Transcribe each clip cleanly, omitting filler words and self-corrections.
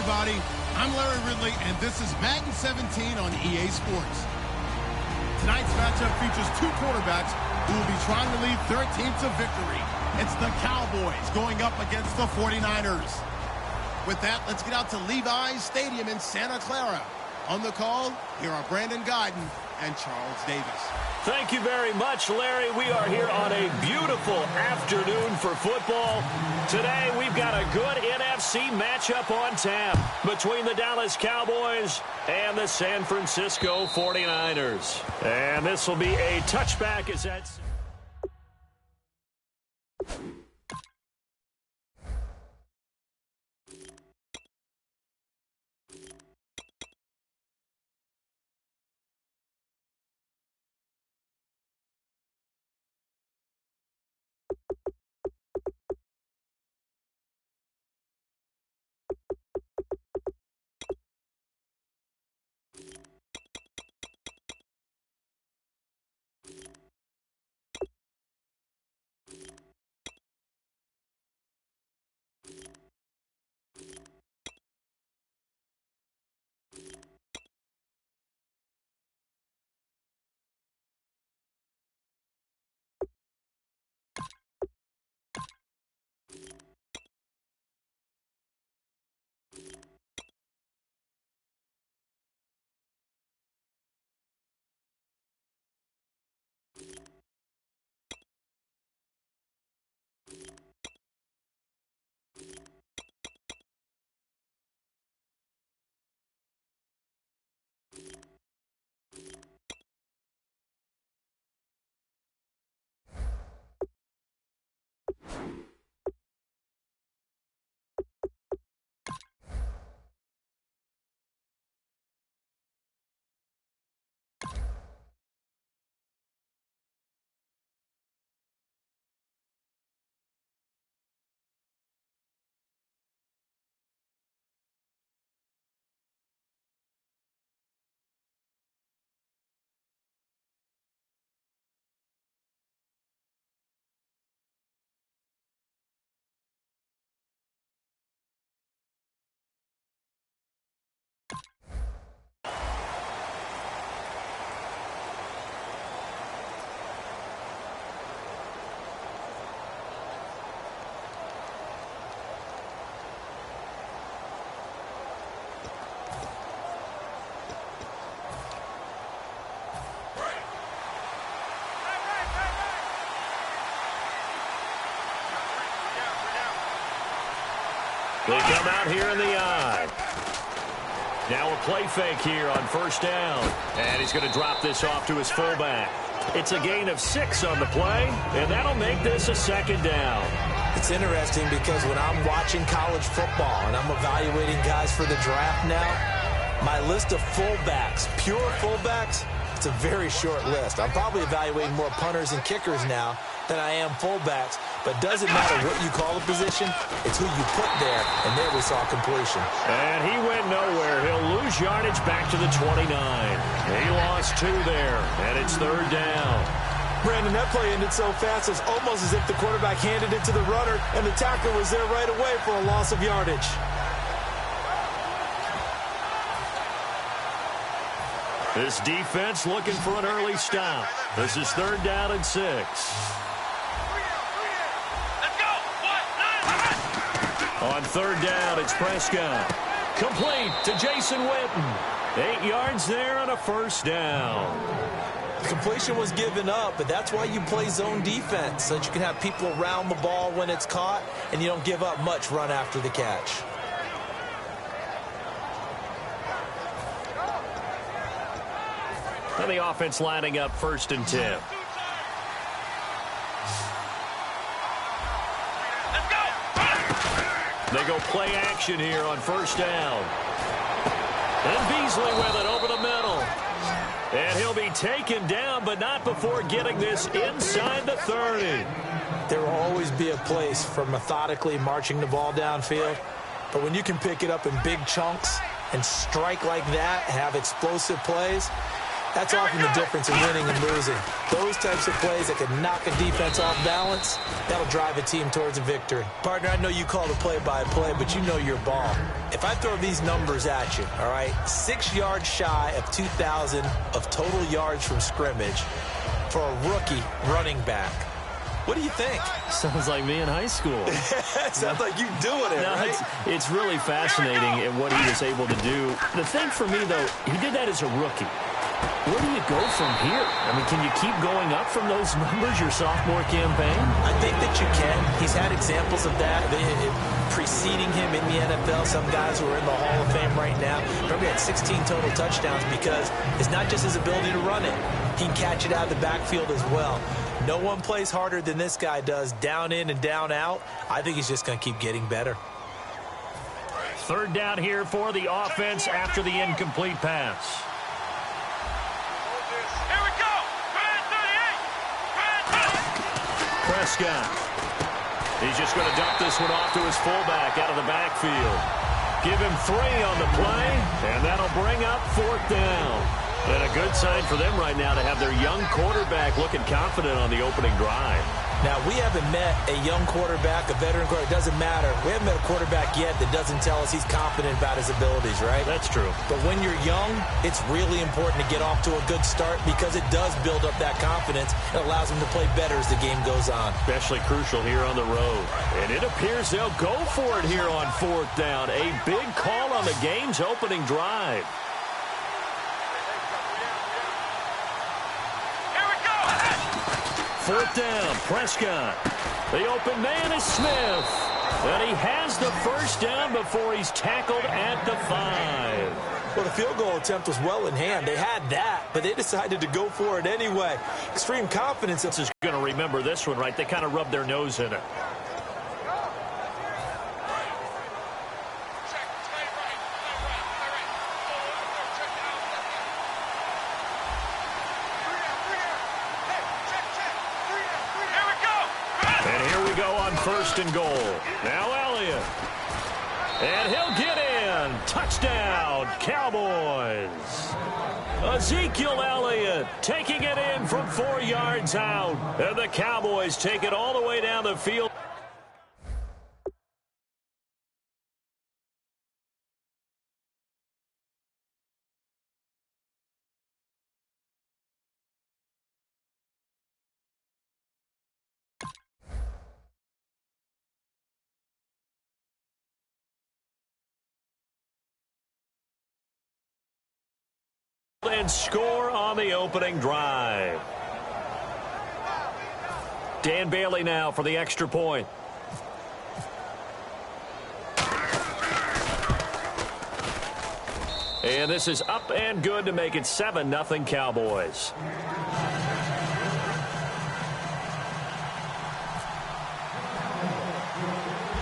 everybody. I'm Larry Ridley, and this is Madden 17 on EA Sports. Tonight's matchup features two quarterbacks who will be trying to lead their team to victory. It's the Cowboys going up against the 49ers. With that, let's get out to Levi's Stadium in Santa Clara. On the call, here are Brandon Gaudin and Charles Davis. Thank you very much, Larry. We are here on a beautiful afternoon for football. Today, we've got a good NFC matchup on tap between the Dallas Cowboys and the San Francisco 49ers. And this will be a touchback as that's... They come out here in the eye. Now a play fake here on first down. And he's going to drop this off to his fullback. It's a gain of 6 on the play, and that'll make this a second down. It's interesting because when I'm watching college football and I'm evaluating guys for the draft now, my list of fullbacks, pure fullbacks, it's a very short list. I'm probably evaluating more punters and kickers now than I am fullbacks. But doesn't matter what you call the position, it's who you put there, and there we saw completion. And he went nowhere. He'll lose yardage back to the 29. He lost 2 there, and it's third down. Brandon, that play ended so fast, it's almost as if the quarterback handed it to the runner, and the tackler was there right away for a loss of yardage. This defense looking for an early stop. This is third down and 6. On third down, it's Prescott. Complete to Jason Witten. 8 yards there on a first down. Completion was given up, but that's why you play zone defense, so that you can have people around the ball when it's caught, and you don't give up much run after the catch. And the offense lining up first and 10. They go play action here on first down. And Beasley with it over the middle. And he'll be taken down, but not before getting this inside the 30. There will always be a place for methodically marching the ball downfield. But when you can pick it up in big chunks and strike like that, have explosive plays, That's often the difference in winning and losing. Those types of plays that can knock a defense off balance, that'll drive a team towards a victory. Partner, I know you call the play-by-play, but you know your ball. If I throw these numbers at you, all right, 6 yards shy of 2,000 of total yards from scrimmage for a rookie running back. What do you think? Sounds like me in high school. Sounds like you doing it, right? It's really fascinating in what he was able to do. The thing for me, though, he did that as a rookie. Where do you go from here? I mean, can you keep going up from those numbers your sophomore campaign? I think that you can. He's had examples of that preceding him in the NFL. Some guys who are in the Hall of Fame right now. Remember, he had 16 total touchdowns because it's not just his ability to run it. He can catch it out of the backfield as well. No one plays harder than this guy does, down in and down out. I think he's just going to keep getting better. Third down here for the offense after the incomplete pass. Prescott. He's just going to dump this one off to his fullback out of the backfield. Give him 3 on the play, and that'll bring up 4th down. And a good sign for them right now to have their young quarterback looking confident on the opening drive. Now, we haven't met a young quarterback, a veteran quarterback. It doesn't matter. We haven't met a quarterback yet that doesn't tell us he's confident about his abilities, right? That's true. But when you're young, it's really important to get off to a good start because it does build up that confidence. It allows him to play better as the game goes on. Especially crucial here on the road. And it appears they'll go for it here on 4th down. A big call on the game's opening drive. Fourth down, Prescott. The open man is Smith. And he has the first down before he's tackled at the 5. Well, the field goal attempt was well in hand. They had that, but they decided to go for it anyway. Extreme confidence. This is going to remember this one, right? They kind of rubbed their nose in it. First and goal. Now Elliott. And he'll get in. Touchdown, Cowboys. Ezekiel Elliott taking it in from 4 yards out. And the Cowboys take it all the way down the field. And score on the opening drive. Dan Bailey now for the extra point. And this is up and good to make it 7-0 Cowboys.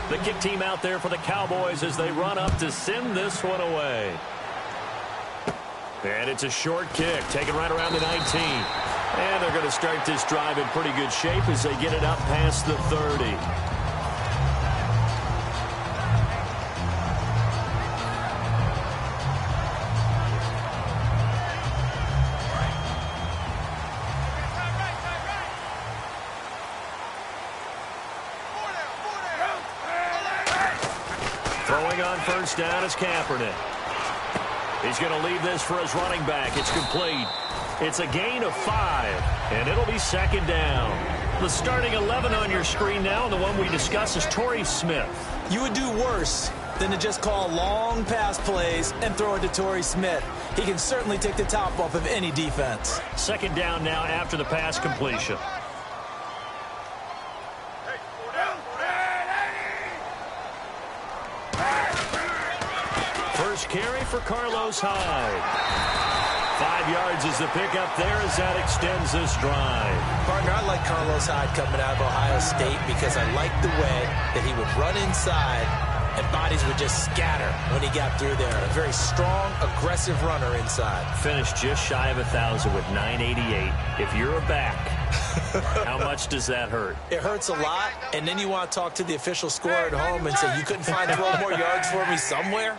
The kick team out there for the Cowboys as they run up to send this one away. And it's a short kick, taken right around the 19. And they're going to start this drive in pretty good shape as they get it up past the 30. Throwing on first down is Kaepernick. He's going to leave this for his running back. It's complete. It's a gain of 5, and it'll be 2nd down. The starting 11 on your screen now, and the one we discuss is Torrey Smith. You would do worse than to just call long pass plays and throw it to Torrey Smith. He can certainly take the top off of any defense. 2nd down now after the pass completion. First carry for Carlos Hyde. 5 yards is the pickup there as that extends this drive. Partner, I like Carlos Hyde coming out of Ohio State because I like the way that he would run inside and bodies would just scatter when he got through there. A very strong, aggressive runner inside. Finished just shy of 1,000 with 988. If you're a back, how much does that hurt? It hurts a lot, and then you want to talk to the official scorer at home and say, you couldn't find 12 more yards for me somewhere?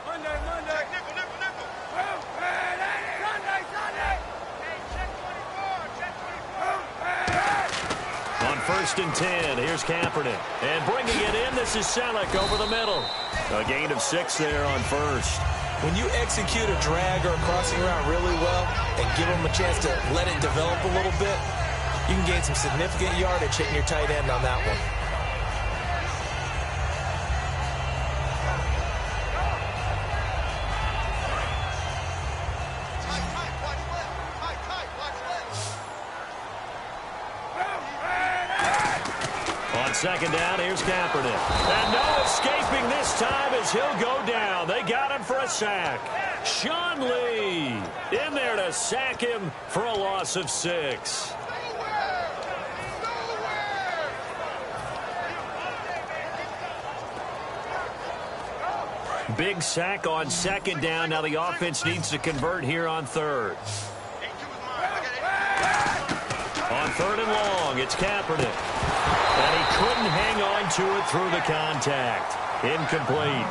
first and 10. Here's Kaepernick. And bringing it in, this is Selleck over the middle. A gain of 6 there on first. When you execute a drag or a crossing route really well and give them a chance to let it develop a little bit, you can gain some significant yardage hitting your tight end on that one. Second down, here's Kaepernick. And no escaping this time as he'll go down. They got him for a sack. Sean Lee in there to sack him for a loss of 6. Big sack on second down. Now the offense needs to convert here on third. On third and long, it's Kaepernick. And he couldn't hang on to it through the contact. Incomplete.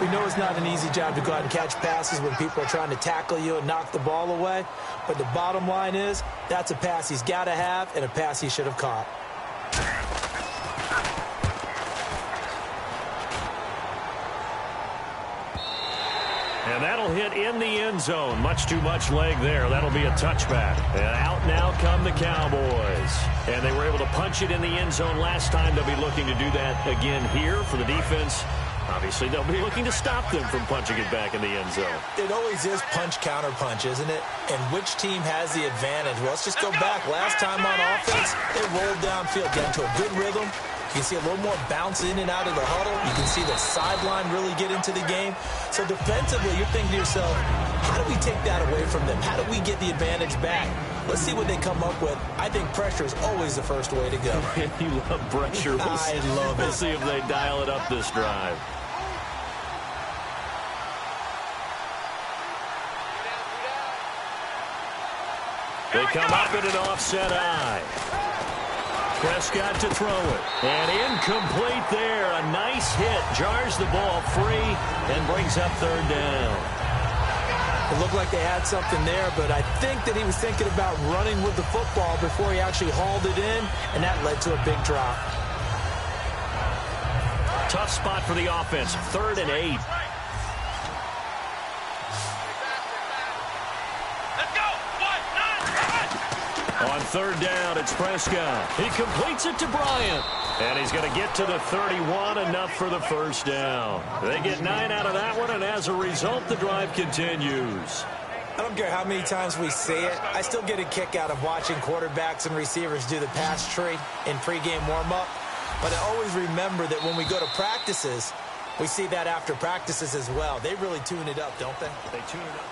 We know it's not an easy job to go out and catch passes when people are trying to tackle you and knock the ball away. But the bottom line is, that's a pass he's got to have and a pass he should have caught. And that'll hit in the end zone. Much too much leg there. That'll be a touchback. And out now come the Cowboys. And they were able to punch it in the end zone last time. They'll be looking to do that again here for the defense. Obviously, they'll be looking to stop them from punching it back in the end zone. It always is punch-counter-punch, isn't it? And which team has the advantage? Well, let's just go back. Last time on offense, they rolled downfield, got into a good rhythm. You can see a little more bounce in and out of the huddle. You can see the sideline really get into the game. So defensively, you're thinking to yourself, how do we take that away from them? How do we get the advantage back? Let's see what they come up with. I think pressure is always the first way to go. You love pressure. I love it. We'll see if they dial it up this drive. They come up in an offset eye. Prescott to throw it. And incomplete there. A nice hit. Jars the ball free and brings up third down. It looked like they had something there, but I think that he was thinking about running with the football before he actually hauled it in, and that led to a big drop. Tough spot for the offense. 3rd and 8. On third down, it's Prescott. He completes it to Bryant. And he's going to get to the 31, enough for the first down. They get 9 out of that one, and as a result, the drive continues. I don't care how many times we see it. I still get a kick out of watching quarterbacks and receivers do the pass tree in pregame warm-up. But I always remember that when we go to practices, we see that after practices as well. They really tune it up, don't they? They tune it up.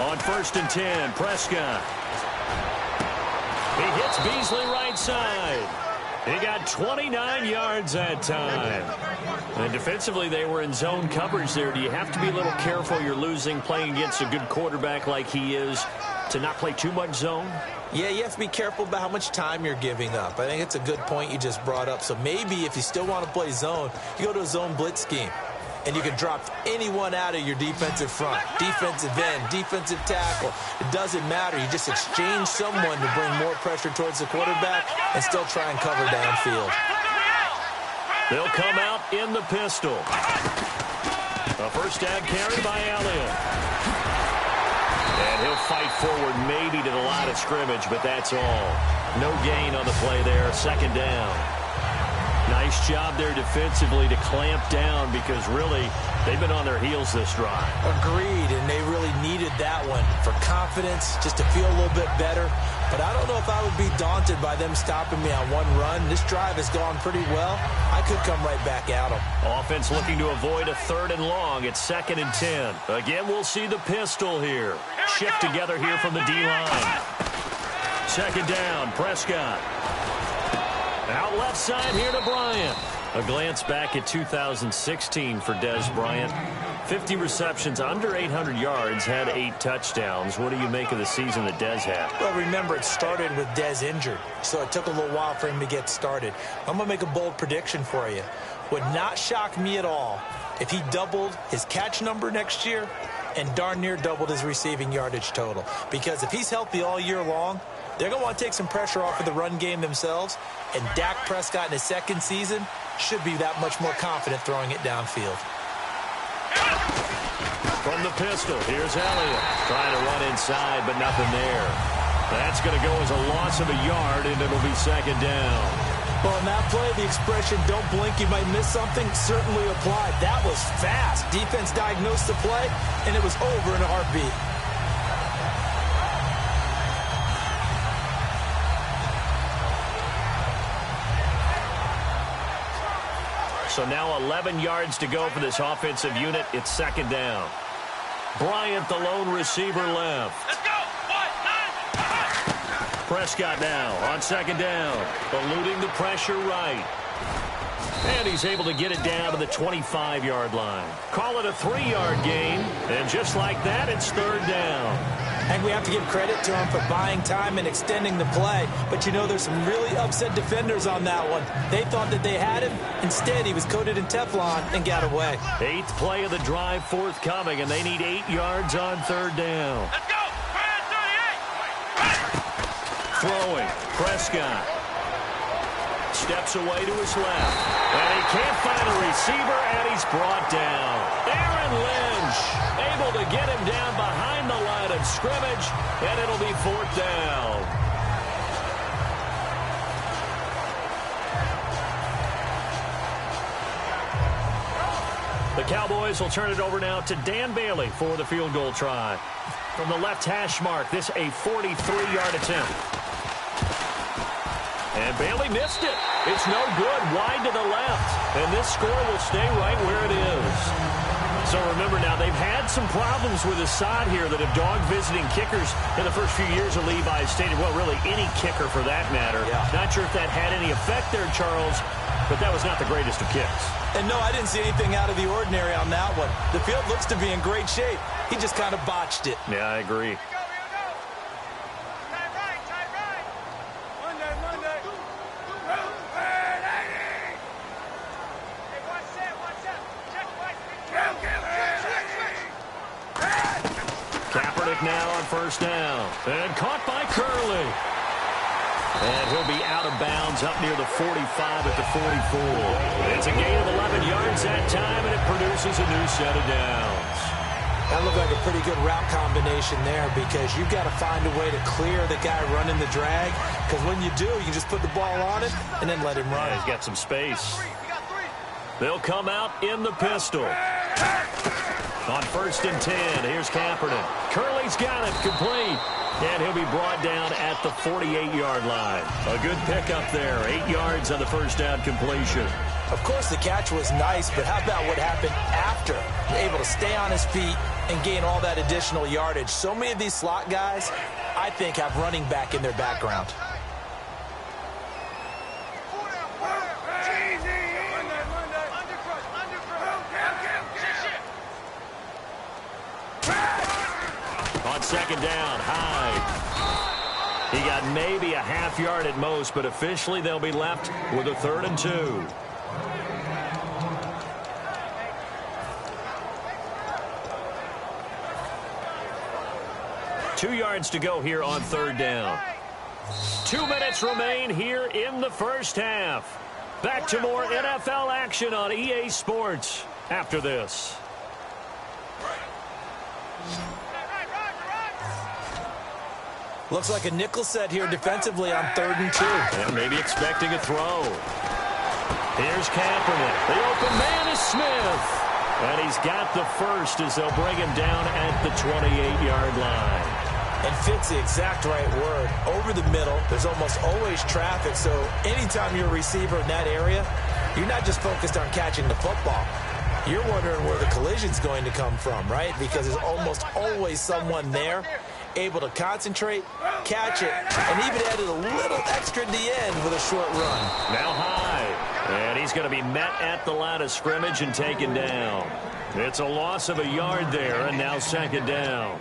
On 1st and 10, Prescott. He hits Beasley right side. He got 29 yards that time. And defensively, they were in zone coverage there. Do you have to be a little careful? You're losing, playing against a good quarterback like he is, to not play too much zone? Yeah, you have to be careful about how much time you're giving up. I think it's a good point you just brought up. So maybe if you still want to play zone, you go to a zone blitz scheme. And you can drop anyone out of your defensive front, defensive end, defensive tackle. It doesn't matter. You just exchange someone to bring more pressure towards the quarterback and still try and cover downfield. They'll come out in the pistol. A first down carry by Elliott. And he'll fight forward maybe to the line of scrimmage, but that's all. No gain on the play there. 2nd down. Nice job there defensively to clamp down because really they've been on their heels this drive. Agreed, and they really needed that one for confidence, just to feel a little bit better. But I don't know if I would be daunted by them stopping me on one run. This drive has gone pretty well. I could come right back at them. Offense looking to avoid a 3rd and long. It's 2nd and 10. Again, we'll see the pistol here. Shift together here from the D-line. 2nd down, Prescott. Out left side here to Bryant. A glance back at 2016 for Dez Bryant. 50 receptions, under 800 yards, had 8 touchdowns. What do you make of the season that Dez had? Well, remember, it started with Dez injured, so it took a little while for him to get started. I'm going to make a bold prediction for you. Would not shock me at all if he doubled his catch number next year and darn near doubled his receiving yardage total. Because if he's healthy all year long, they're going to want to take some pressure off of the run game themselves, and Dak Prescott in his second season should be that much more confident throwing it downfield. From the pistol, here's Elliott. Trying to run inside, but nothing there. That's going to go as a loss of a yard, and it'll be second down. Well, in that play, the expression, don't blink, you might miss something, certainly applied. That was fast. Defense diagnosed the play, and it was over in a heartbeat. So now 11 yards to go for this offensive unit. It's second down. Bryant, the lone receiver, left. Let's go. 1, 9. Prescott now on second down. Eluding the pressure right. And he's able to get it down to the 25-yard line. Call it a 3-yard gain. And just like that, it's third down. And we have to give credit to him for buying time and extending the play. But, you know, there's some really upset defenders on that one. They thought that they had him. Instead, he was coated in Teflon and got away. 8th play of the drive forthcoming, and they need 8 yards on third down. Let's go. 38. Throwing. Prescott. Steps away to his left. And he can't find a receiver, and he's brought down. Aaron Lynch able to get him down behind the line of scrimmage, and it'll be fourth down. The Cowboys will turn it over now to Dan Bailey for the field goal try. From the left hash mark, this a 43-yard attempt. And Bailey missed it. It's no good, wide to the left. And this score will stay right where it is. So remember now, they've had some problems with his side here that have dogged visiting kickers in the first few years of Levi Stadium. Well, really, any kicker for that matter. Yeah. Not sure if that had any effect there, Charles, but that was not the greatest of kicks. And no, I didn't see anything out of the ordinary on that one. The field looks to be in great shape. He just kind of botched it. Yeah, I agree. Now on first down. And caught by Curley. And he'll be out of bounds up near the 45 at the 44. It's a gain of 11 yards that time, and it produces a new set of downs. That looked like a pretty good route combination there, because you've got to find a way to clear the guy running the drag, because when you do, you just put the ball on him and then let him run. Yeah, he's got some space. They'll come out in the pistol. On first and 10, here's Kaepernick. Curley's got it, complete. And he'll be brought down at the 48-yard line. A good pickup there, 8 yards on the first down completion. Of course, the catch was nice, but how about what happened after? Able to stay on his feet and gain all that additional yardage. So many of these slot guys, I think, have running back in their background. Second down, Hyde. He got maybe a half yard at most, but officially they'll be left with a 3rd and 2. Two yards to go here on third down. 2 minutes remain here in the first half. Back to more NFL action on EA Sports after this. Looks like a nickel set here defensively on 3rd and 2. And maybe expecting a throw. Here's Kaepernick. The open man is Smith. And he's got the first as they'll bring him down at the 28-yard line. And fits the exact right word. Over the middle, there's almost always traffic, so anytime you're a receiver in that area, you're not just focused on catching the football. You're wondering where the collision's going to come from, right? Because there's almost always someone there able to concentrate, catch it, and even added a little extra at the end with a short run. Now Hyde. And he's he's going to be met at the line of scrimmage and taken down. It's a loss of a yard there, and now second down.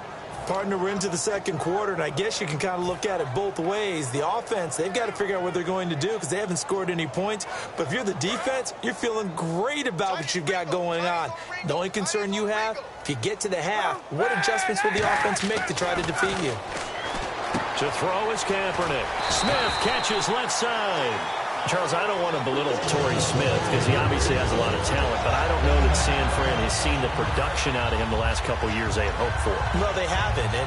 Partner, we're into the second quarter, and I guess you can kind of look at it both ways. The offense, they've got to figure out what they're going to do because they haven't scored any points. But if you're the defense, you're feeling great about what you've got going on. The only concern you have, if you get to the half, what adjustments will the offense make to try to defeat you? To throw is Kaepernick. Smith catches left side. Charles, I don't want to belittle Torrey Smith because he obviously has a lot of talent, but I don't know that San Fran has seen the production out of him the last couple years they had hoped for. No, they haven't. And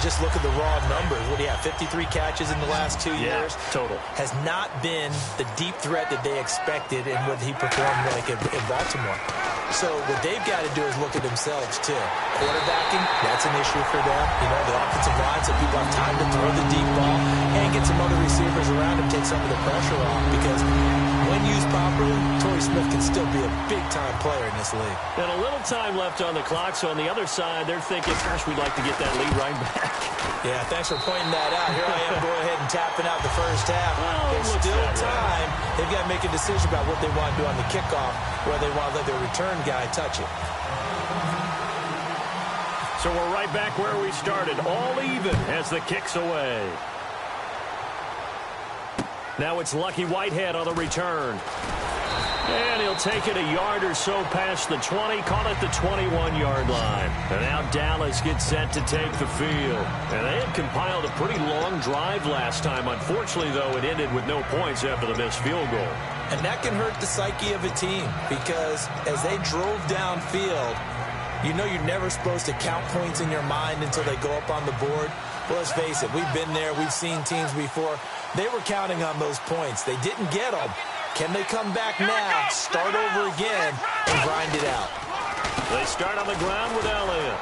just look at the raw numbers. What do you have, 53 catches in the last 2 years? Total. Has not been the deep threat that they expected and what he performed like in Baltimore. So what they've got to do is look at themselves, too. Quarterbacking, that's an issue for them. The offensive line, so people have time to throw the deep ball and get some other receivers around him, take some of the pressure off. Because when used properly, Torrey Smith can still be a big-time player in this league. And a little time left on the clock, so on the other side, they're thinking, gosh, we'd like to get that lead right back. Yeah, thanks for pointing that out. Here I am going ahead and tapping out the first half. Well, There's still time. They've got to make a decision about what they want to do on the kickoff, whether they want to let their return guy touch it. So we're right back where we started, all even as the kick's away. Now it's Lucky Whitehead on the return. And he'll take it a yard or so past the 20, call it the 21-yard line. And now Dallas gets set to take the field. And they had compiled a pretty long drive last time. Unfortunately, though, it ended with no points after the missed field goal. And that can hurt the psyche of a team because as they drove downfield, you're never supposed to count points in your mind until they go up on the board. Well, let's face it, we've been there. We've seen teams before. They were counting on those points. They didn't get them. Can they come back now, start over again, and grind it out? They start on the ground with Elliott.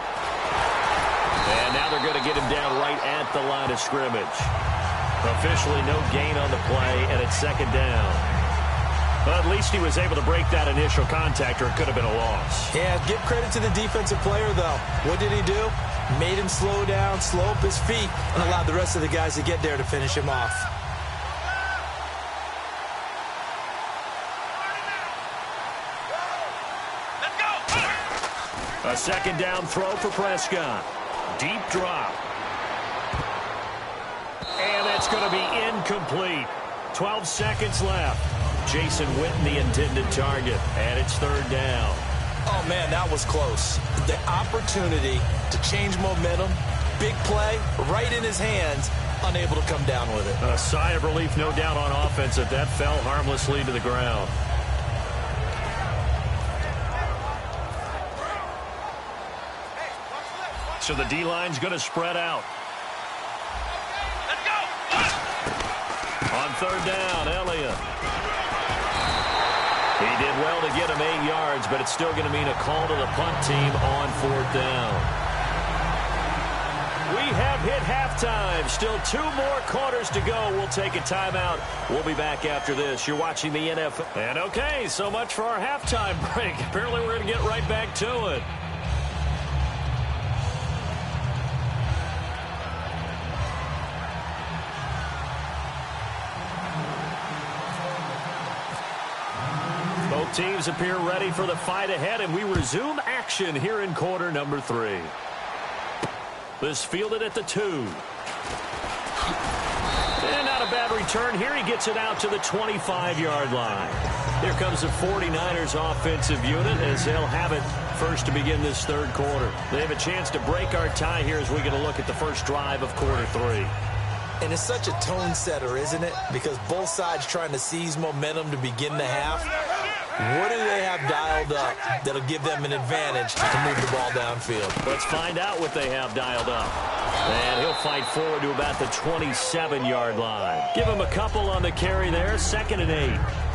And now they're going to get him down right at the line of scrimmage. Officially no gain on the play, and it's second down. But at least he was able to break that initial contact, or it could have been a loss. Yeah, give credit to the defensive player, though. What did he do? Made him slow down, slow up his feet, and allowed the rest of the guys to get there to finish him off. A second down throw for Prescott. Deep drop. And that's going to be incomplete. 12 seconds left. Jason Witten, the intended target. And it's third down. Oh, man, that was close. The opportunity to change momentum, big play, right in his hands, unable to come down with it. A sigh of relief, no doubt, on offense that fell harmlessly to the ground. So the D-line's going to spread out. Let's go. On third down, Elliott. He did well to get him 8 yards, but it's still going to mean a call to the punt team on fourth down. We have hit halftime. Still 2 more quarters to go. We'll take a timeout. We'll be back after this. You're watching the NFL. And okay, so much for our halftime break. Apparently we're going to get right back to it. Both teams appear ready for the fight ahead, and we resume action here in quarter number 3. This fielded at the 2. And not a bad return here. He gets it out to the 25-yard line. Here comes the 49ers offensive unit as they'll have it first to begin this third quarter. They have a chance to break our tie here as we get a look at the first drive of quarter 3. And it's such a tone setter, isn't it? Because both sides trying to seize momentum to begin the half. What do they have dialed up that'll give them an advantage to move the ball downfield? Let's find out what they have dialed up. And he'll fight forward to about the 27-yard line. Give him a couple on the carry there, 2nd and 8.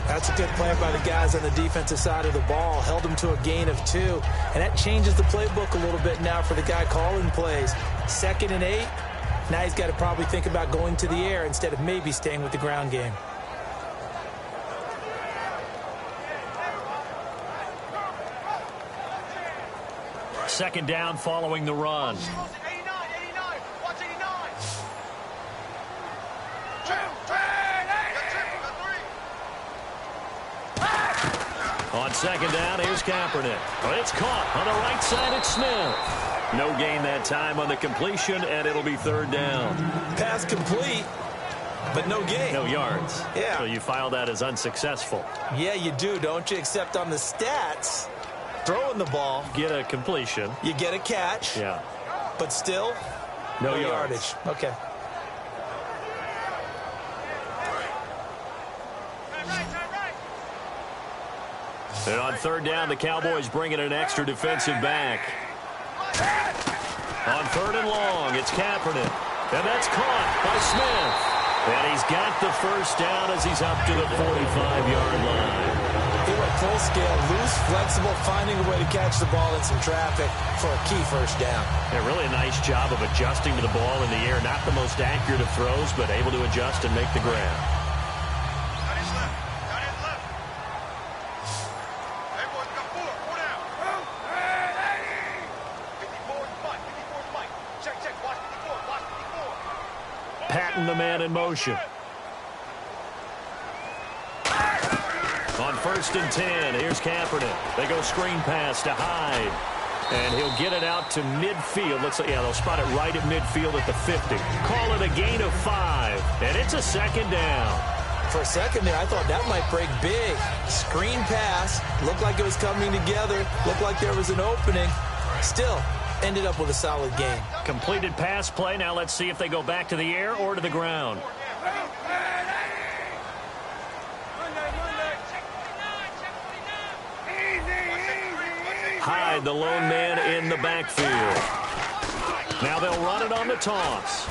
That's a good play by the guys on the defensive side of the ball. Held them to a gain of 2. And that changes the playbook a little bit now for the guy calling plays. 2nd and 8. Now he's got to probably think about going to the air instead of maybe staying with the ground game. Second down following the run. 89, 89. Watch 89. 2, 3. On second down, here's Kaepernick. It's caught on the right side. It's Smith. No gain that time on the completion, and it'll be third down. Pass complete, but no gain. No yards. Yeah. So you file that as unsuccessful. Yeah, you do, don't you? Except on the stats, throwing the ball. Get a completion. You get a catch. Yeah. But still, no yardage. Okay. And on third down, the Cowboys bring in an extra defensive back. On third and long, it's Kaepernick. And that's caught by Smith. And he's got the first down as he's up to the 45-yard line. He went full scale, loose, flexible, finding a way to catch the ball in some traffic for a key first down. Yeah, really a nice job of adjusting to the ball in the air. Not the most accurate of throws, but able to adjust and make the grab. Patton, the man in motion. On first and 10, here's Kaepernick. They go screen pass to Hyde. And he'll get it out to midfield. Looks like, yeah, they'll spot it right at midfield at the 50. Call it a gain of 5. And it's a second down. For a second there, I thought that might break big. Screen pass. Looked like it was coming together. Looked like there was an opening. Still, ended up with a solid gain. Completed pass play. Now let's see if they go back to the air or to the ground. Hyde, the lone man in the backfield. Now they'll run it on the toss.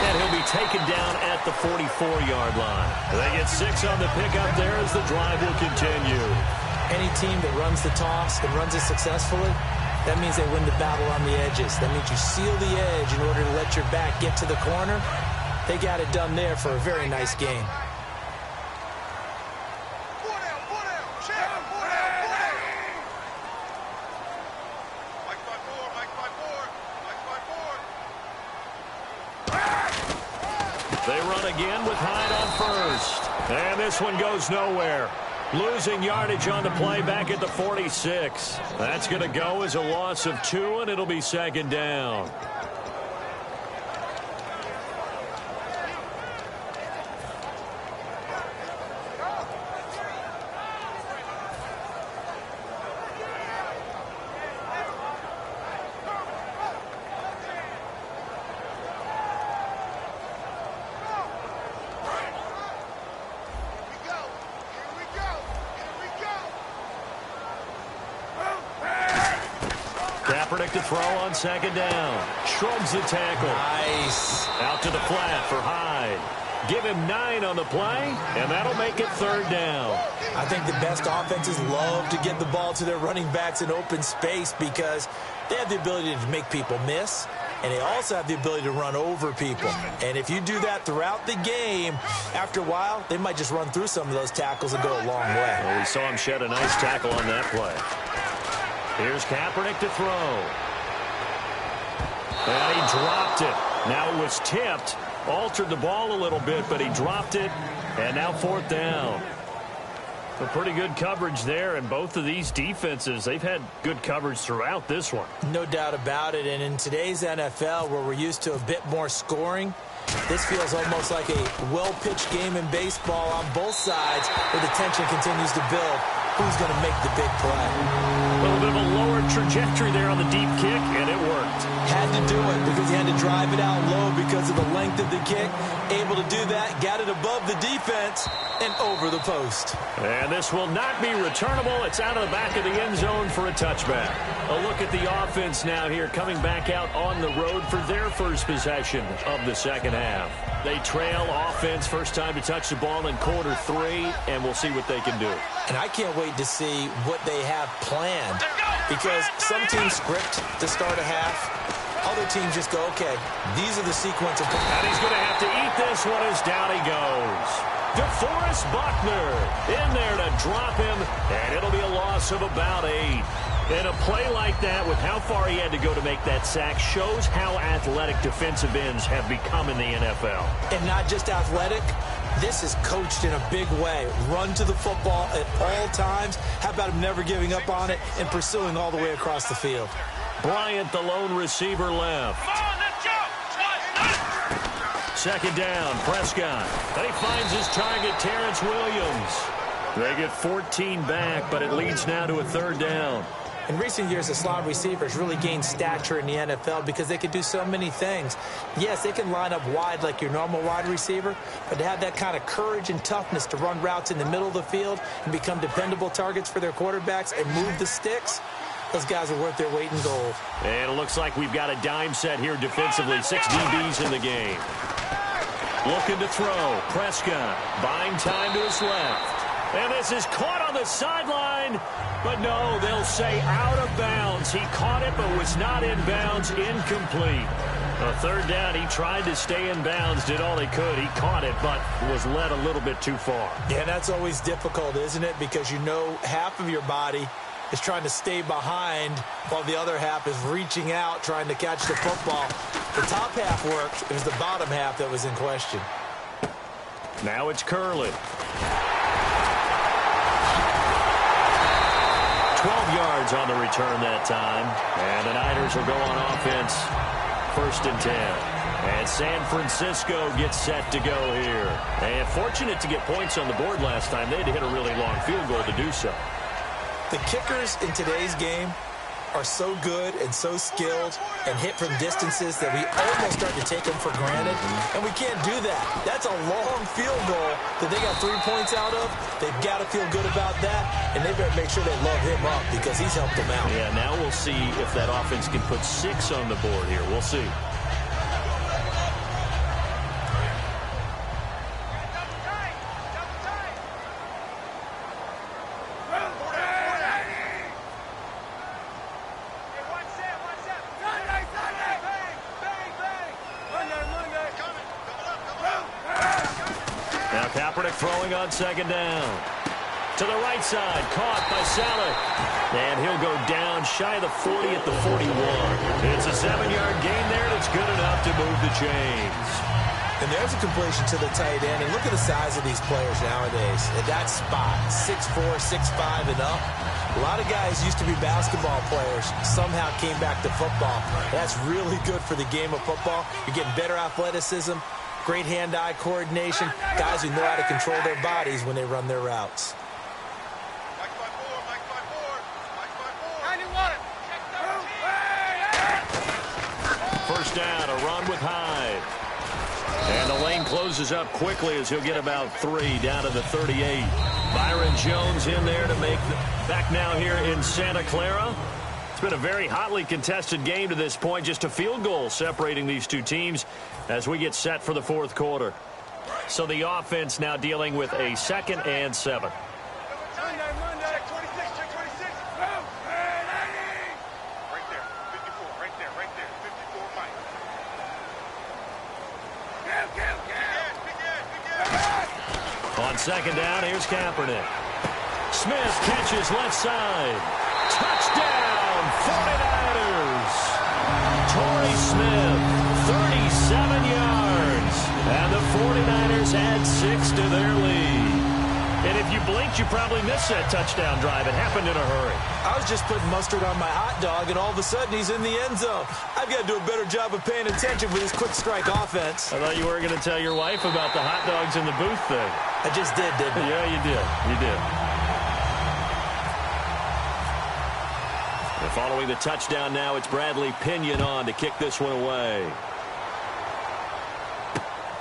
And he'll be taken down at the 44-yard line. They get 6 on the pickup there as the drive will continue. Any team that runs the toss and runs it successfully, that means they win the battle on the edges. That means you seal the edge in order to let your back get to the corner. They got it done there for a very nice game. They run again with Hyde on first. And this one goes nowhere. Losing yardage on the play back at the 46. That's going to go as a loss of 2, and it'll be second down. Kaepernick to throw on second down. Shrugs the tackle. Nice. Out to the flat for Hyde. Give him 9 on the play, and that'll make it third down. I think the best offenses love to get the ball to their running backs in open space because they have the ability to make people miss, and they also have the ability to run over people. And if you do that throughout the game, after a while, they might just run through some of those tackles and go a long way. Well, we saw him shed a nice tackle on that play. Here's Kaepernick to throw. And he dropped it. Now it was tipped. Altered the ball a little bit, but he dropped it. And now fourth down. So pretty good coverage there. And both of these defenses, they've had good coverage throughout this one. No doubt about it. And in today's NFL, where we're used to a bit more scoring, this feels almost like a well-pitched game in baseball on both sides where the tension continues to build. Who's going to make the big play? A little bit of a lower trajectory there on the deep kick, and it worked. Had to do it because he had to drive it out low because of the length of the kick. Able to do that, got it above the defense and over the post. And this will not be returnable. It's out of the back of the end zone for a touchback. A look at the offense now here coming back out on the road for their first possession of the second half. They trail offense first time to touch the ball in quarter 3, and we'll see what they can do. And I can't wait to see what they have planned because some teams script to start a half. Other teams just go, okay, these are the sequence of... And he's going to have to eat this one as down he goes. DeForest Buckner in there to drop him, and it'll be a loss of about 8. And a play like that, with how far he had to go to make that sack, shows how athletic defensive ends have become in the NFL. And not just athletic, This is coached in a big way. Run to the football at all times. How about him never giving up on it and pursuing all the way across the field? Bryant, the lone receiver, left. Come on, let's go. Second down, Prescott. And he finds his target, Terrence Williams. They get 14 back, but it leads now to a third down. In recent years, the slot receivers really gained stature in the NFL because they can do so many things. Yes, they can line up wide like your normal wide receiver, but to have that kind of courage and toughness to run routes in the middle of the field and become dependable targets for their quarterbacks and move the sticks, those guys are worth their weight in gold. And it looks like we've got a dime set here defensively. 6 DBs in the game. Looking to throw. Prescott buying time to his left. And this is caught on the sideline. But no, they'll say out of bounds. He caught it but was not in bounds. Incomplete. A third down, he tried to stay in bounds, did all he could. He caught it but was led a little bit too far. Yeah, that's always difficult, isn't it? Because you know half of your body is trying to stay behind while the other half is reaching out, trying to catch the football. The top half worked. It was the bottom half that was in question. Now it's Curley. 12 yards on the return that time. And the Niners will go on offense. 1st and 10. And San Francisco gets set to go here. And fortunate to get points on the board last time. They had to hit a really long field goal to do so. The kickers in today's game are so good and so skilled and hit from distances that we almost start to take them for granted, and we can't do that. That's a long field goal that they got 3 points out of. They've got to feel good about that, and they better make sure they love him up because he's helped them out. Yeah, now we'll see if that offense can put 6 on the board here. We'll see. Throwing on second down. To the right side, caught by Saleh. And he'll go down shy of the 40 at the 41. It's a 7-yard gain there that's good enough to move the chains. And there's a completion to the tight end. And look at the size of these players nowadays. At that spot, 6'4", 6'5", and up. A lot of guys used to be basketball players, somehow came back to football. That's really good for the game of football. You're getting better athleticism, great hand-eye coordination, guys who know how to control their bodies when they run their routes. First down, a run with Hyde. And the lane closes up quickly as he'll get about 3 down to the 38. Byron Jones in there to make back now here in Santa Clara. It's been a very hotly contested game to this point. Just a field goal separating these two teams as we get set for the 4th quarter. So the offense now dealing with a 2nd and 7. On second down, here's Kaepernick. Smith catches left side. Touchdown, 49ers. Torrey Smith, 37 yards. And the 49ers add 6 to their lead. And if you blinked, you probably missed that touchdown drive. It happened in a hurry. I was just putting mustard on my hot dog, and all of a sudden he's in the end zone. I've got to do a better job of paying attention with this quick strike offense. I thought you were going to tell your wife about the hot dogs in the booth thing. I just did, didn't I? Yeah, you did. You did. And following the touchdown now, it's Bradley Pinion on to kick this one away.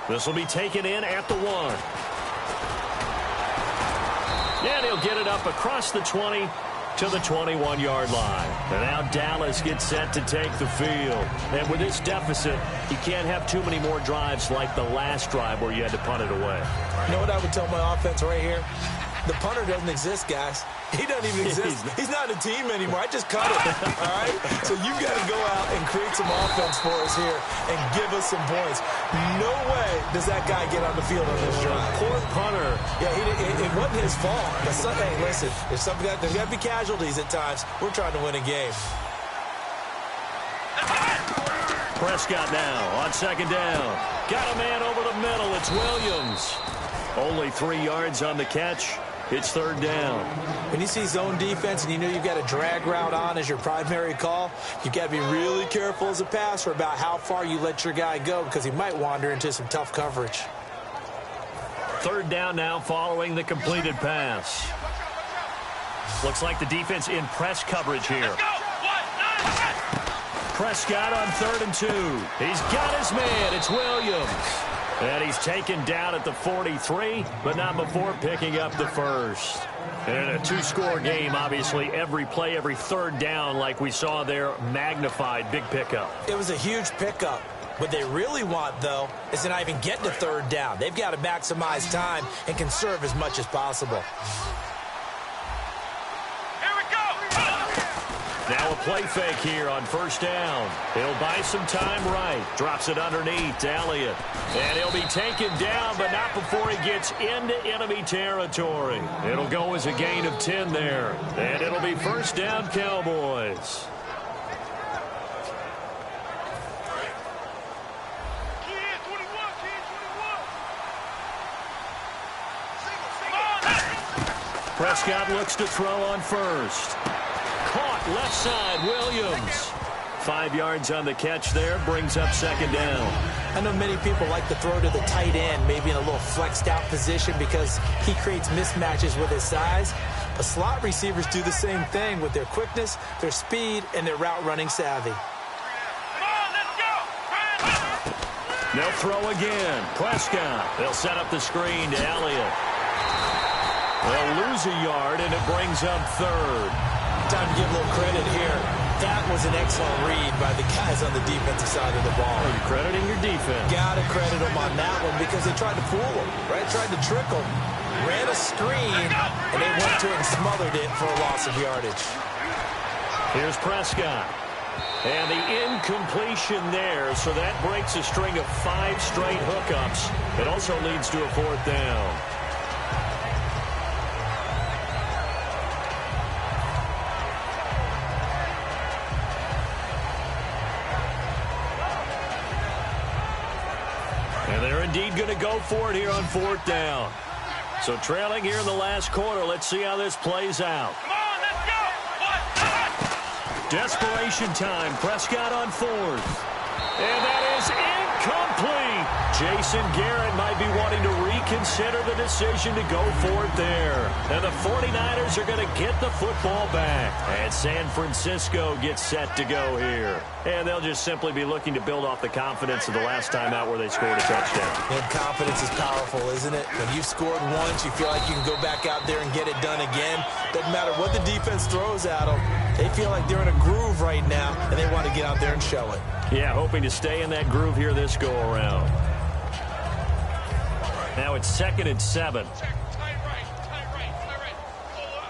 This will be taken in at the 1. And he'll get it up across the 20 to the 21-yard line. And now Dallas gets set to take the field. And with this deficit, you can't have too many more drives like the last drive where you had to punt it away. You know what I would tell my offense right here? The punter doesn't exist, guys. He doesn't even exist. He's not a team anymore. I just cut it, all right? So you've got to go out and create some offense for us here and give us some points. No way does that guy get on the field on this drive. Poor punter. Yeah, it wasn't his fault. But hey, listen, there's got to be casualties at times. We're trying to win a game. Prescott now on second down. Got a man over the middle. It's Williams. Only 3 yards on the catch. It's third down. When you see zone defense and you know you've got a drag route on as your primary call, you've got to be really careful as a passer about how far you let your guy go because he might wander into some tough coverage. Third down now following the completed pass. Looks like the defense in press coverage here. Prescott on 3rd and 2. He's got his man. It's Williams. And he's taken down at the 43, but not before picking up the first. And in a 2-score game, obviously, every play, every third down, like we saw there, magnified. Big pickup. It was a huge pickup. What they really want, though, is to not even get to third down. They've got to maximize time and conserve as much as possible. Now a play fake here on first down. He'll buy some time right. Drops it underneath to Elliott. And he'll be taken down, but not before he gets into enemy territory. It'll go as a gain of 10 there. And it'll be first down, Cowboys. Prescott looks to throw on first. Caught left side, Williams. 5 yards on the catch there, brings up second down. I know many people like to throw to the tight end, maybe in a little flexed out position because he creates mismatches with his size. But slot receivers do the same thing with their quickness, their speed, and their route running savvy. They'll throw again. Prescott. They'll set up the screen to Elliott. They'll lose a yard, and it brings up third. Time to give a little credit here. That was an excellent read by the guys on the defensive side of the ball. Oh, you're crediting your defense. Got to credit them on that one because they tried to fool them, right? Tried to trick them. Ran a screen, and they went to it and smothered it for a loss of yardage. Here's Prescott. And the incompletion there, so that breaks a string of 5 straight hookups. It also leads to a fourth down. And they're indeed going to go for it here on fourth down. So trailing here in the last quarter. Let's see how this plays out. Come on, let's go. Desperation time. Prescott on fourth. And that is incomplete. Jason Garrett might be wanting to reconsider the decision to go for it there. And the 49ers are going to get the football back. And San Francisco gets set to go here. And they'll just simply be looking to build off the confidence of the last time out where they scored a touchdown. And confidence is powerful, isn't it? When you've scored once, you feel like you can go back out there and get it done again. Doesn't matter what the defense throws at them. They feel like they're in a groove right now, and they want to get out there and show it. Yeah, hoping to stay in that groove here this go-around. Now it's 2nd and 7.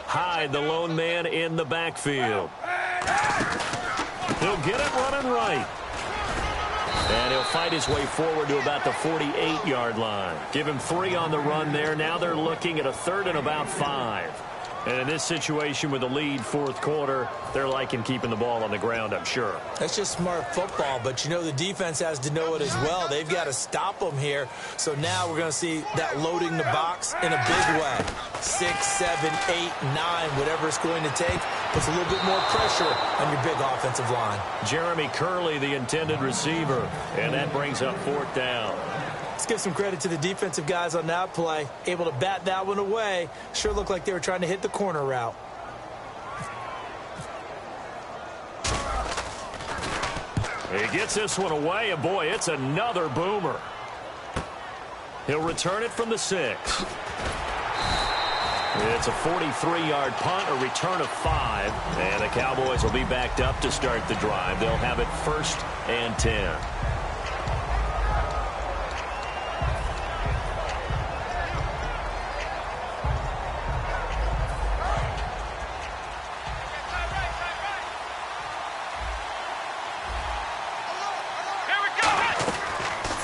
Hyde, the lone man in the backfield. He'll get it running right. And he'll fight his way forward to about the 48-yard line. Give him 3 on the run there. Now they're looking at a 3rd and about 5. And in this situation with the lead fourth quarter, they're liking keeping the ball on the ground, I'm sure. That's just smart football, but you know the defense has to know it as well. They've got to stop them here. So now we're going to see that loading the box in a big way. 6, 7, 8, 9, whatever it's going to take, puts a little bit more pressure on your big offensive line. Jeremy Curley, the intended receiver, and that brings up fourth down. Let's give some credit to the defensive guys on that play. Able to bat that one away. Sure looked like they were trying to hit the corner route. He gets this one away, and boy, it's another boomer. He'll return it from the 6. It's a 43-yard punt, a return of 5, and the Cowboys will be backed up to start the drive. They'll have it 1st and 10.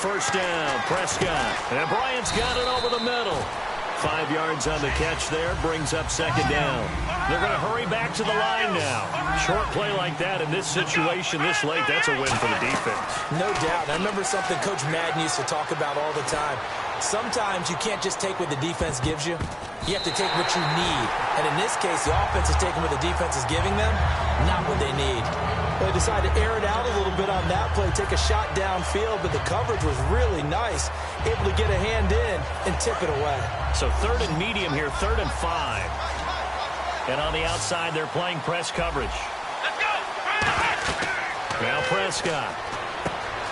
First down, Prescott. And Bryant's got it over the middle. 5 yards on the catch there, brings up second down. They're going to hurry back to the line now. Short play like that in this situation this late, that's a win for the defense. No doubt. I remember something Coach Madden used to talk about all the time. Sometimes you can't just take what the defense gives you. You have to take what you need. And in this case, the offense is taking what the defense is giving them, not what they need. They decided to air it out a little bit on that play, take a shot downfield, but the coverage was really nice. Able to get a hand in and tip it away. So 3rd and medium here, 3rd and 5. And on the outside, they're playing press coverage. Let's go! Now Prescott.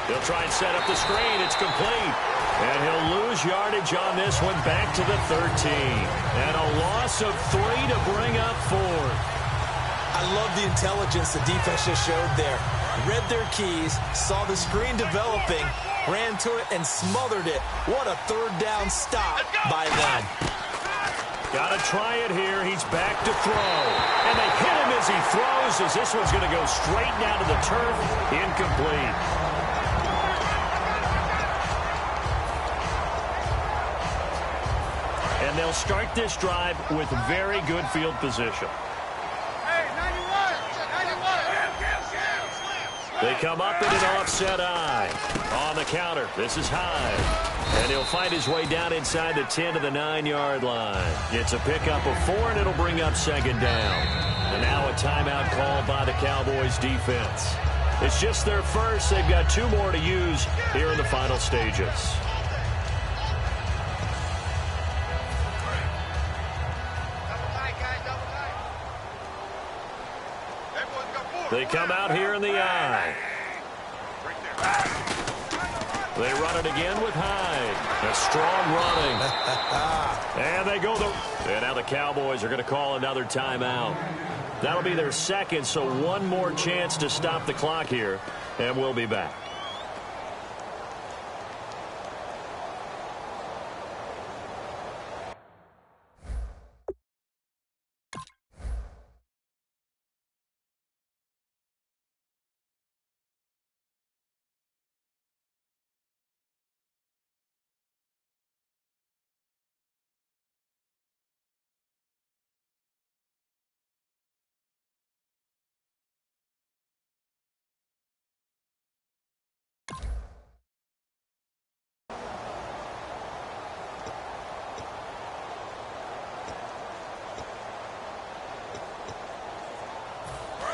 He'll try and set up the screen. It's complete. And he'll lose yardage on this one back to the 13. And a loss of 3 to bring up 4. I love the intelligence the defense just showed there. Read their keys, saw the screen developing, ran to it, and smothered it. What a 3rd down stop by them. Got to try it here. He's back to throw. And they hit him as he throws, as this one's going to go straight down to the turf. Incomplete. And they'll start this drive with very good field position. They come up in an offset eye. On the counter, this is Hyde. And he'll find his way down inside the 10 to the 9-yard line. It's a pickup of 4, and it'll bring up 2nd down. And now a timeout called by the Cowboys defense. It's just their first. They've got 2 more to use here in the final stages. They come out here in the eye. They run it again with Hyde. A strong running. And they go and now the Cowboys are going to call another timeout. That'll be their 2nd, so 1 more chance to stop the clock here. And we'll be back.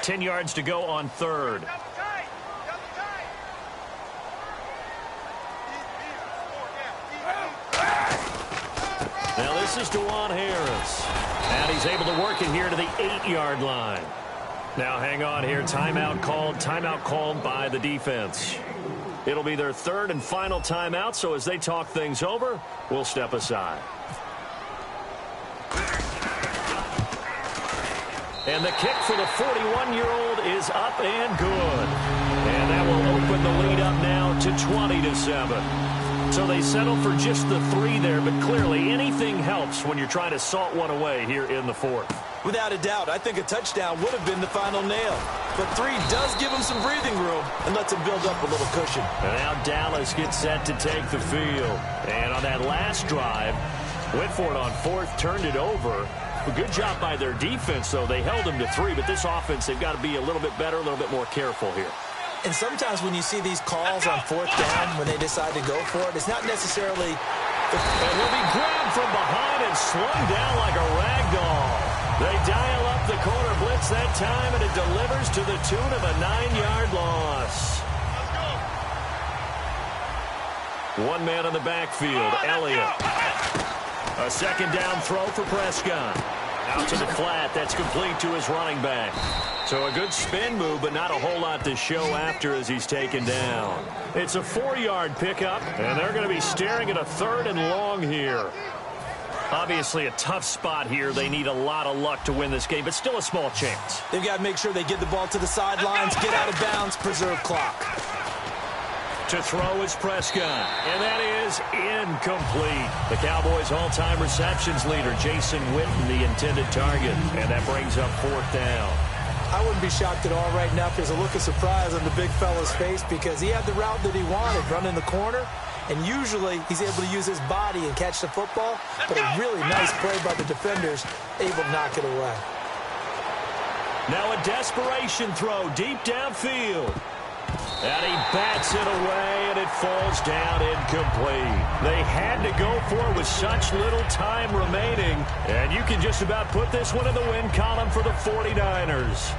Ten yards to go on 3rd. Now this is DeJuan Harris. And he's able to work it here to the 8-yard line. Now hang on here. Timeout called by the defense. It'll be their 3rd and final timeout, so as they talk things over, we'll step aside. And the kick for the 41-year-old is up and good. And that will open the lead up now to 20-7. So they settle for just the 3 there, but clearly anything helps when you're trying to salt one away here in the 4th. Without a doubt, I think a touchdown would have been the final nail. But 3 does give him some breathing room and lets him build up a little cushion. And now Dallas gets set to take the field. And on that last drive, went for it on 4th, turned it over. A good job by their defense, though. They held them to 3, but this offense, they've got to be a little bit better, a little bit more careful here. And sometimes when you see these calls on 4th down, when they decide to go for it, it's not necessarily... And he'll be grabbed from behind and slung down like a rag doll. They dial up the corner blitz that time, and it delivers to the tune of a 9-yard loss. 1 man on the backfield, Elliott. A 2nd down throw for Prescott. Out to the flat. That's complete to his running back. So a good spin move, but not a whole lot to show after as he's taken down. It's a 4-yard pickup, and they're going to be staring at a 3rd and long here. Obviously a tough spot here. They need a lot of luck to win this game, but still a small chance. They've got to make sure they get the ball to the sidelines, get out of bounds, preserve clock. To throw is Prescott, and that is incomplete. The Cowboys' all-time receptions leader, Jason Witten, the intended target, and that brings up 4th down. I wouldn't be shocked at all right now if there's a look of surprise on the big fella's face because he had the route that he wanted, running the corner, and usually he's able to use his body and catch the football, but a really nice play by the defenders, able to knock it away. Now a desperation throw deep downfield. And he bats it away, and it falls down incomplete. They had to go for it with such little time remaining. And you can just about put this one in the win column for the 49ers.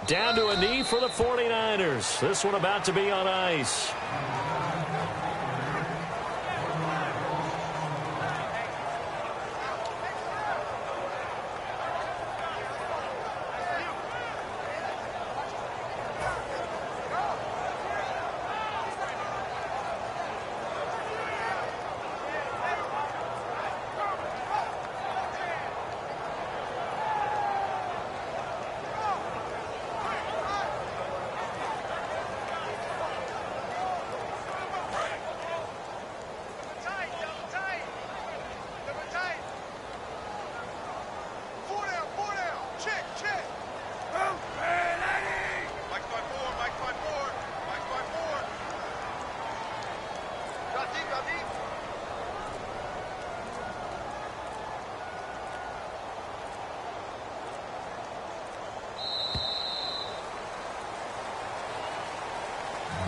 Down to a knee for the 49ers. This one about to be on ice.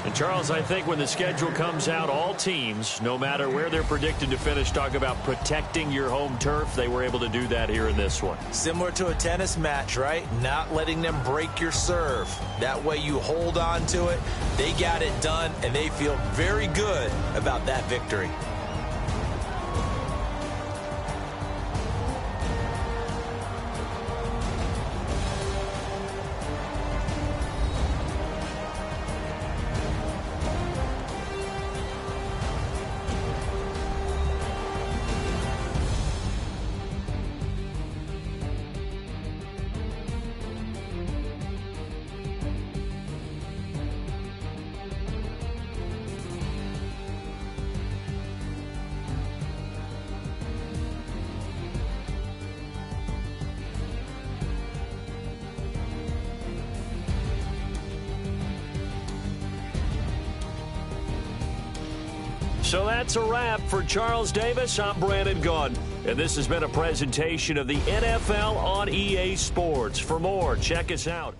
And Charles, I think when the schedule comes out, all teams, no matter where they're predicted to finish, talk about protecting your home turf. They were able to do that here in this one. Similar to a tennis match, right? Not letting them break your serve. That way you hold on to it. They got it done, and they feel very good about that victory. So that's a wrap for Charles Davis. I'm Brandon Gaudin, and this has been a presentation of the NFL on EA Sports. For more, check us out.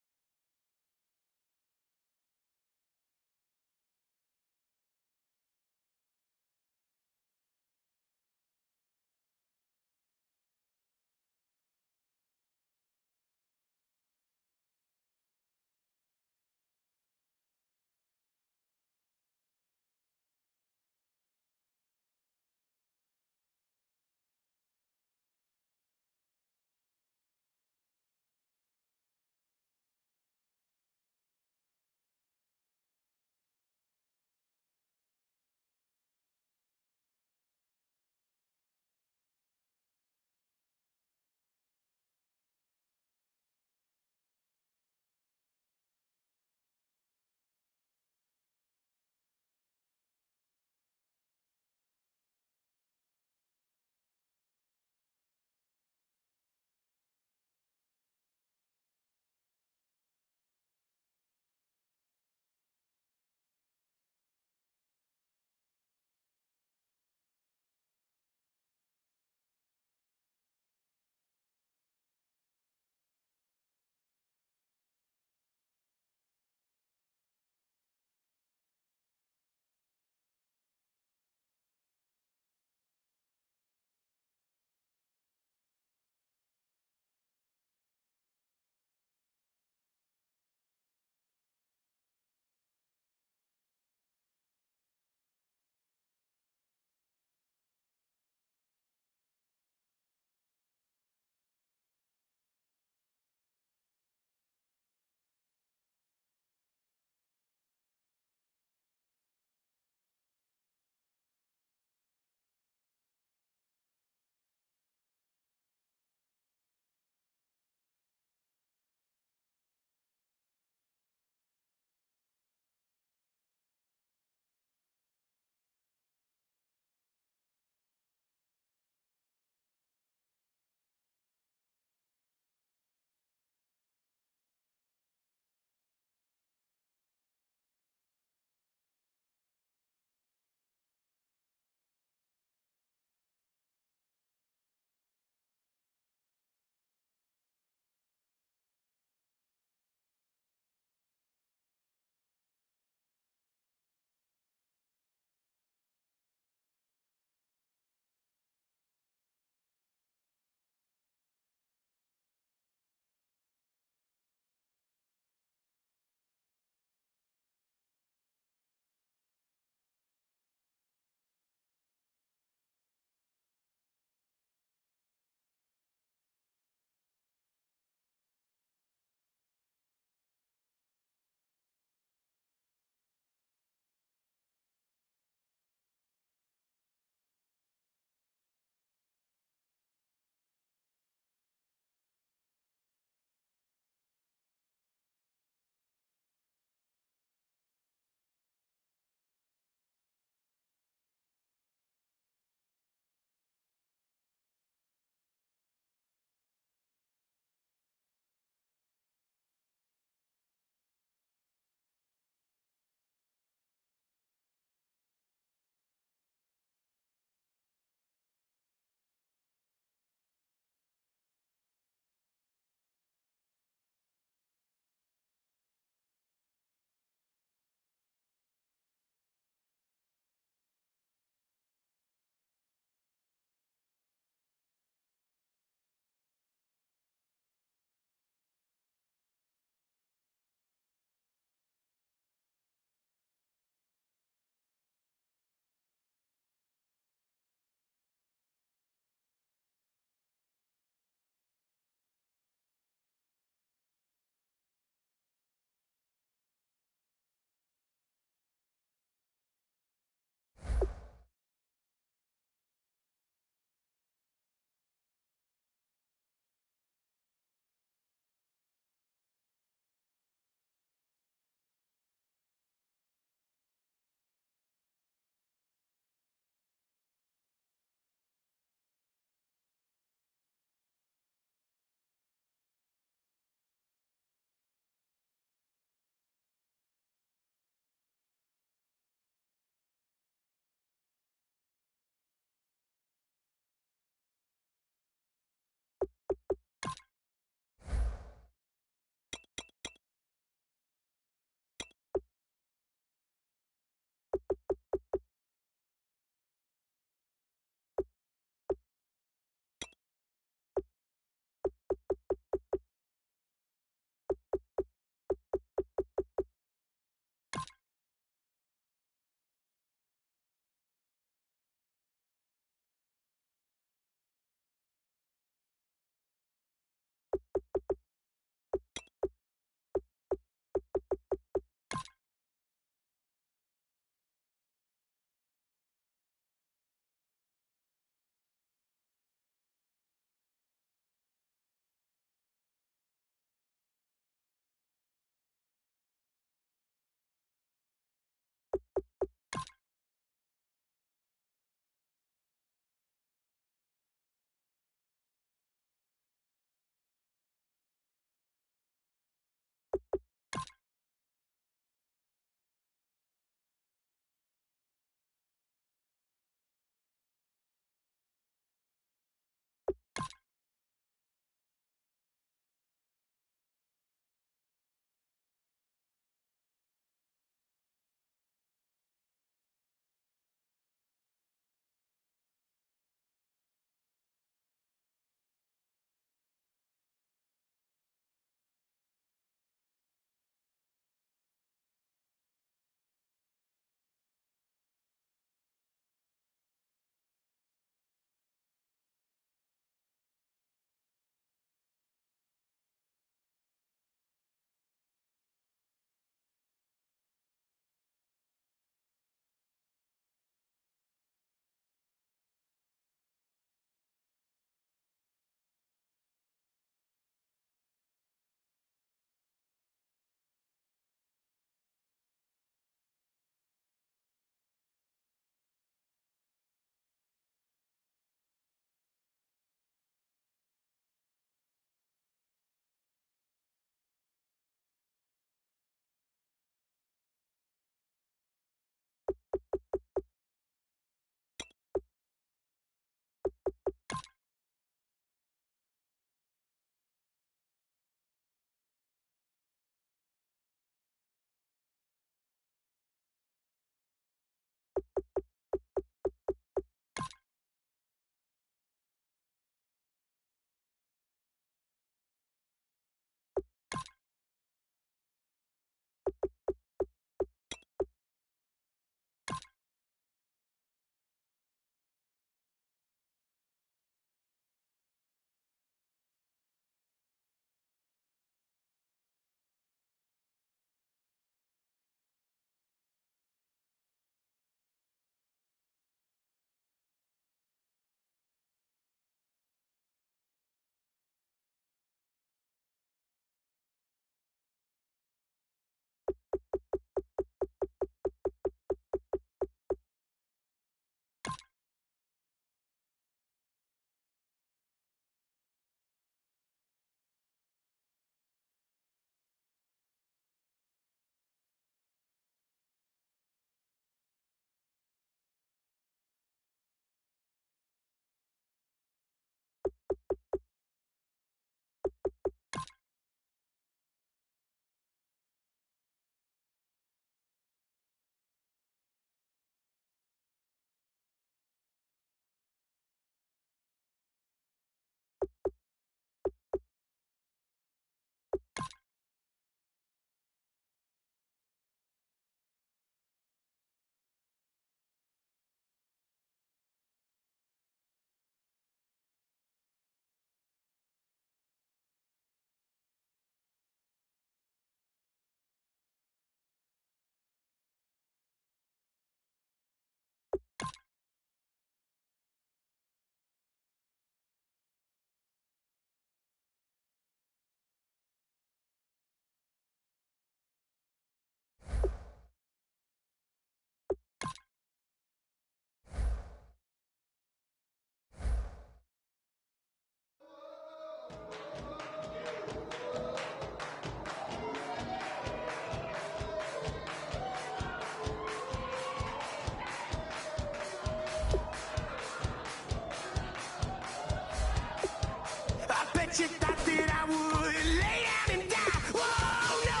bet you thought that I would lay down and die. Whoa, no.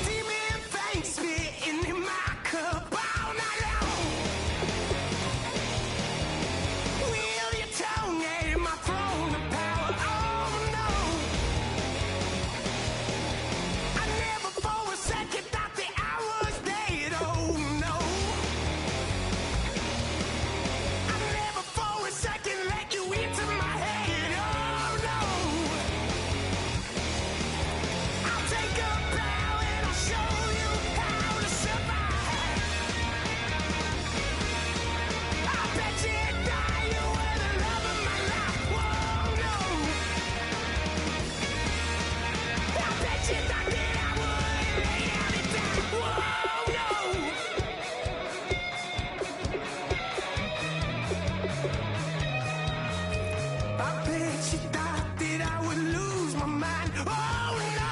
Demon things spitting in my cup all night long. Wheel your tongue at my throne of power. Oh, no. I never for a second thought that I was dead. Oh, no. I never for a second let you into my head. Oh, no. I'll take a bow and I'll show you how to survive. I bet you die, you were the love of my life. Whoa, no. I bet you thought that I would lay down and die. Whoa, no. I bet you thought that I would lose my mind. Oh, no.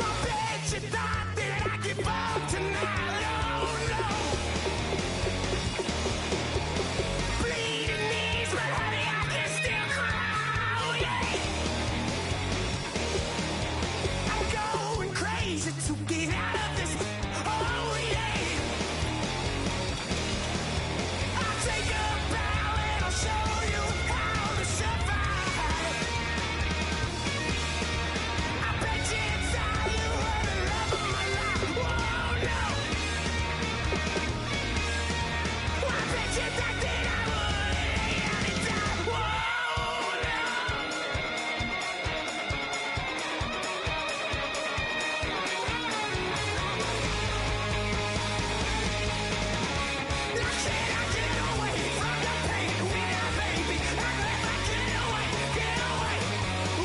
I bet you thought that I'd give up tonight. Oh, no. Bleeding knees, but honey, I can still cry. Oh, yeah. I'm going crazy to get out of this. Oh, yeah. I'll take a bow and I'll show you how to survive. I bet you die, you were the love of my life. Whoa, no. I bet you thought that I would lay down and die. Whoa, no. I said I get away from the pain with a baby. I never get away, get away.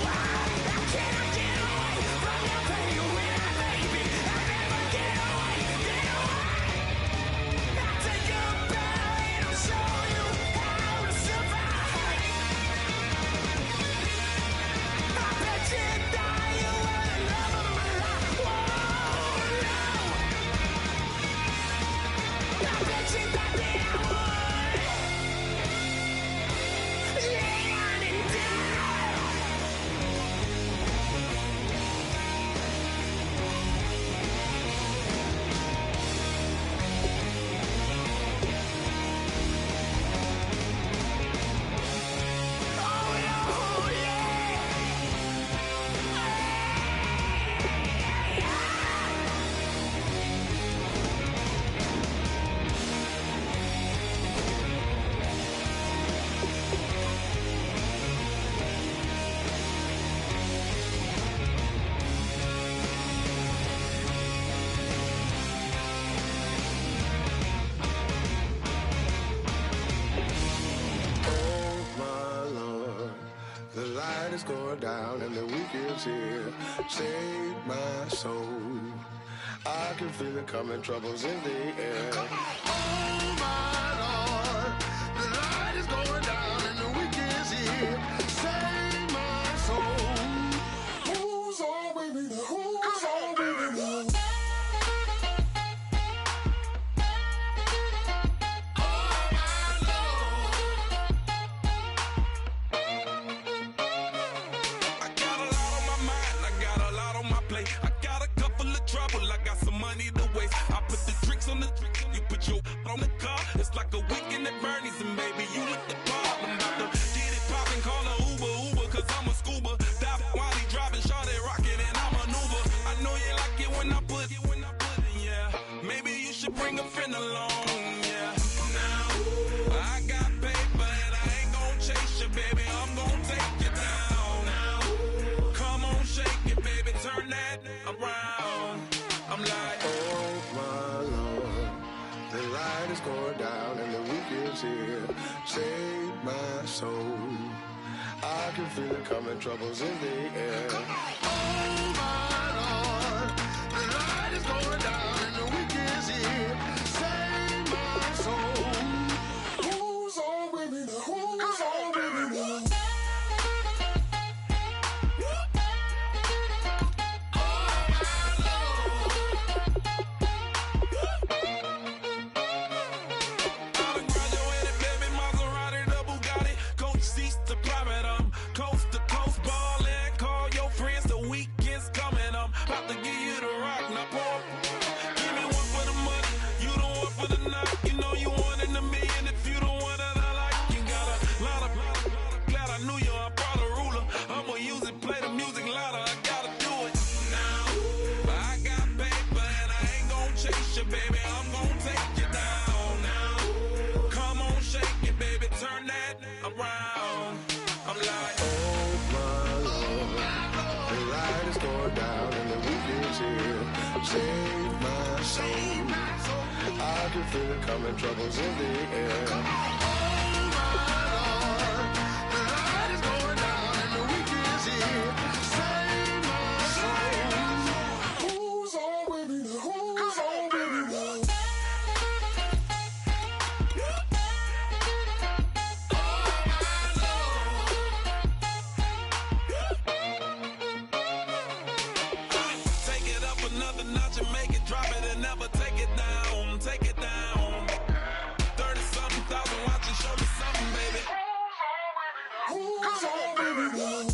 Why? How can I get away from the pain with a baby? I never get away, get away. I take a bow and I'll show you how to survive. I bet you die, you were the love of my life. Whoa, no. I bet you thought that I would lay down and die. Oh, no, yeah. Oh my Lord, the light is going down and the week is here. Save my soul. I can feel it coming, troubles in the air. Oh my Lord, the light is going down and the week is here. Save my soul. Who's on with me? Who's on with me? I got a lot on my mind, I got a lot on my plate. I got a couple of trouble, I got some money to waste. I put the drinks on the you put your on the car. It's like a weekend at Bernie's, and baby, you look the part. I'm about to get it poppin', call a Uber, cause I'm a scuba. Dive while he driving, shot it rockin', and I maneuver. I know you like it when I put it, yeah. Maybe you should bring a friend along, yeah. Now, I got paper and I ain't gon' chase you, baby. I'm gon' take you down. Now, come on, shake it, baby. Turn that around. I'm like, Oh my Lord, the light is going down and the week is here. Save my soul. I can feel it coming, troubles in the air. Oh my Lord, the light is going down and the week is here. Save my soul. Who's on with me? Who's on with me? I done graduated, baby. pressure, baby, I'm gonna take you down now. Come on, shake it, baby, turn that around. I'm like, Oh my Lord, the light is going down and the weekend's here. Save my soul. I can feel it coming, troubles in the air. Oh my Lord, the light is going down and the weekend's here. Save my soul. Who's on with me? Who's on with me? take it up another notch and make it drop it and never take it down. Take it down. 30-something thousand watching, show me something, baby. Who's on with me?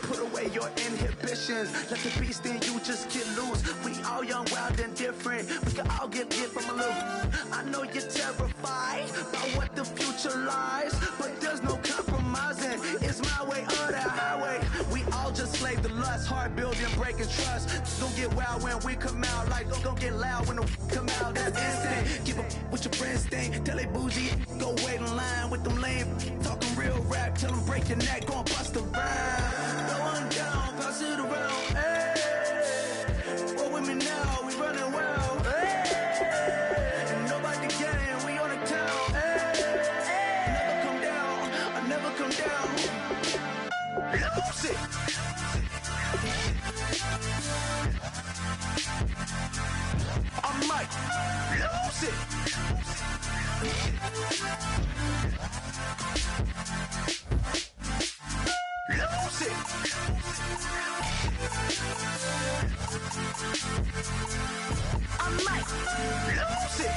Put away your inhibitions. Let the beast in you just get loose. We all young, wild, and different. We can all get from a little. I know you're terrified by what the future lies, but there's no compromising. It's my way or the highway. We all just slave to lust, hard building, breaking trust. Don't get wild when we come out. Like don't get loud when the come out. That's instant. Keep up with your friends thing. Tell they bougie, go wait in line with them lame. Talking real rap, tell them break your neck, go and bust a rhyme. Going down, pass it around, hey. Roll with me now, we running wild, hey. And nobody can, we on the town, hey. Never come down, I never come down. Lose it. I might lose it. Lose it. I might lose it.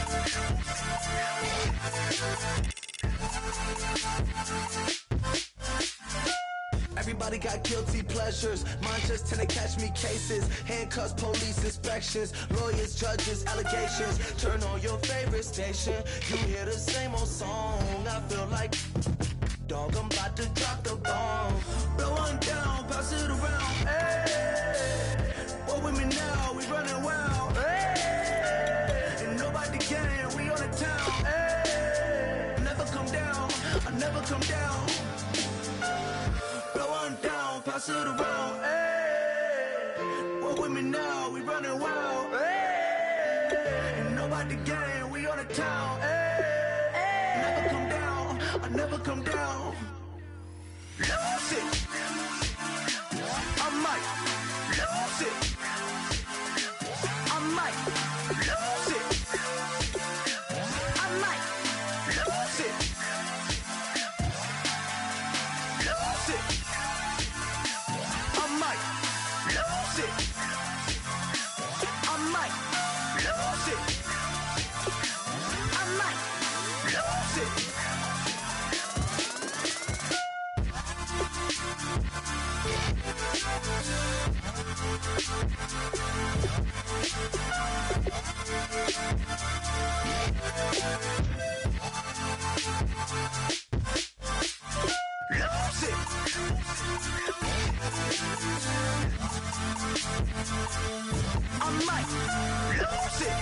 Everybody got guilty pleasures. Mine just tend to catch me cases. Handcuffs, police inspections, lawyers, judges, allegations. Turn on your favorite station. You hear the same old song. I feel like dog, I'm about to drop the bomb. Blow one down, pass it around. Hey, what with me now? We running wild. Hey, and nobody can. We on the town. Hey, never come down. I never come down. Blow one down, pass it around. Hey, what with me now? We running wild. Hey, and nobody can. We on the town. Hey, never come down. I never come down. Lose it. I might lose it. I might lose it. I might lose it. Lose it. I might lose it. I might lose it. I might lose it. Lose it. I might lose it.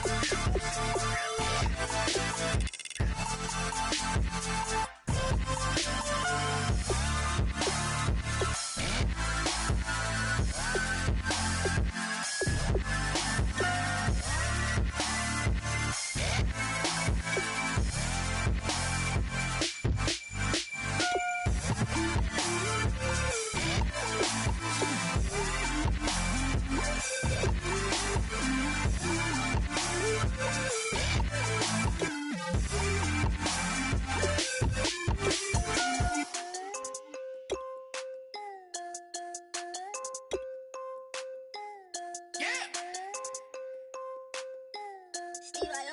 you like,